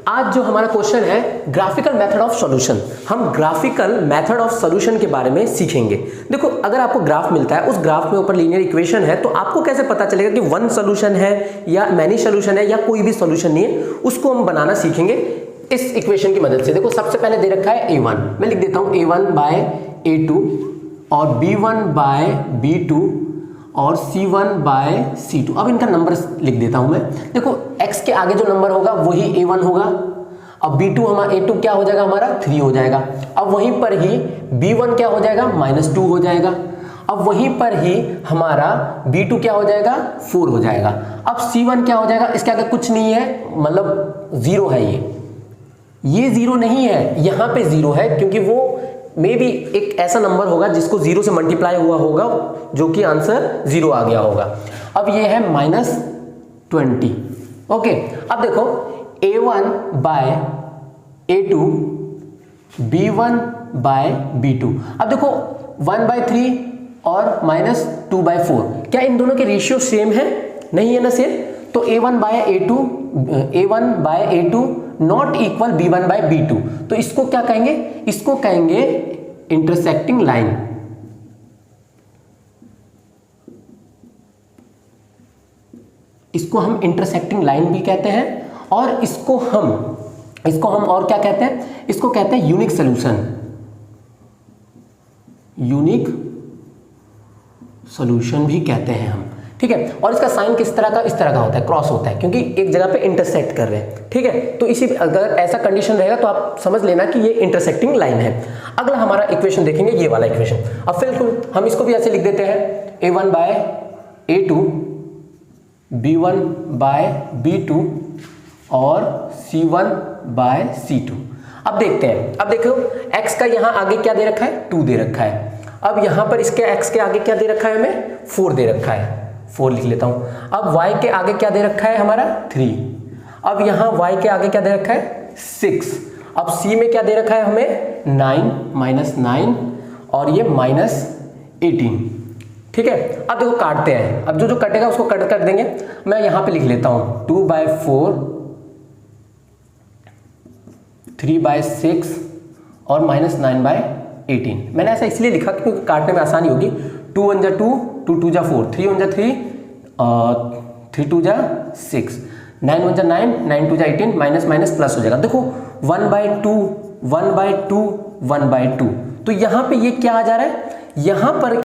आज जो हमारा क्वेश्चन है ग्राफिकल मेथड ऑफ सॉल्यूशन, हम ग्राफिकल मेथड ऑफ सॉल्यूशन के बारे में सीखेंगे। देखो, अगर आपको ग्राफ मिलता है, उस ग्राफ में ऊपर लीनियर इक्वेशन है, तो आपको कैसे पता चलेगा कि वन सॉल्यूशन है या मैनी सॉल्यूशन है या कोई भी सॉल्यूशन नहीं है, उसको हम बनाना सीखेंगे इस इक्वेशन की मदद से। देखो, सबसे पहले दे रखा है a1, मैं लिख देता हूं a1 बाय a2 और b1 बाय b2 और c1 बाय c2। अब इनका नंबर लिख देता हूं मैं। देखो, x के आगे जो नंबर होगा वही a1 होगा। अब b2 हमारा a2 क्या हो जाएगा, हमारा 3 हो जाएगा। अब वहीं पर ही b1 क्या हो जाएगा, -2 हो जाएगा। अब वहीं पर ही हमारा b2 क्या हो जाएगा, 4 हो जाएगा। अब c1 क्या हो जाएगा, इसके आगे कुछ नहीं है, मतलब 0 है। ये 0 नहीं है, यहाँ पे 0 है, क्योंकि वो मे बी एक ऐसा नंबर होगा जिसको 0 से मल्टीप्लाई हुआ होगा, जो कि आंसर 0 आ गया होगा। अब ये है -20। ओके, अब देखो a1 bye a2 b1 bye b2। अब देखो 1/3 और -2/4, क्या इन दोनों के रेशियो सेम है? नहीं है ना सेम। तो a1 bye a2 not equal b1 bye b2। तो इसको क्या कहेंगे, इसको कहेंगे इंटरसेक्टिंग लाइन। इसको हम इंटरसेक्टिंग लाइन भी कहते हैं, और इसको हम और क्या कहते हैं, इसको कहते हैं यूनिक सॉल्यूशन। यूनिक सॉल्यूशन भी कहते हैं हम, ठीक है। और इसका साइन किस तरह का, इस तरह का होता है, क्रॉस होता है, क्योंकि एक जगह पे इंटरसेक्ट कर रहे हैं, ठीक है। तो इसी अगर ऐसा कंडीशन रहेगा तो आप समझ लेना कि ये इंटरसेक्टिंग लाइन है। अगला हमारा इक्वेशन देखेंगे, ये वाला इक्वेशन। अब बिल्कुल हम इसको भी ऐसे लिख देते हैं, a1 bye a2 b1 bye b2 और c1 बाय c2। अब देखते हैं, अब देखो x का यहाँ आगे क्या दे रखा है, 2 दे रखा है। अब यहाँ पर इसके x के आगे क्या दे रखा है, हमें 4 दे रखा है, 4 लिख लेता हूं। अब y के आगे क्या दे रखा है, हमारा 3। अब यहाँ y के आगे क्या दे रखा है, 6। अब c में क्या दे रखा है हमें, 9 और ये -18, ठीक है। अब देखो काटते हैं, अब जो कटेगा उसको कट कर देंगे। मैं यहाँ पे लिख लेता हूं 2/4 3/6 और -9/18। मैंने ऐसा इसलिए लिखा क्योंकि काटने में आसानी होगी। 2 1 जा 2, 2 2 जा 4, 3 1 जा 3, 3 2 जा 6, 9 1 जा 9, 9 2 जा 18, माइनस प्लस हो जाएगा। देखो 1/2 1/2 1/2। तो यहाँ पे ये क्या आ जा रहा है, यहाँ पर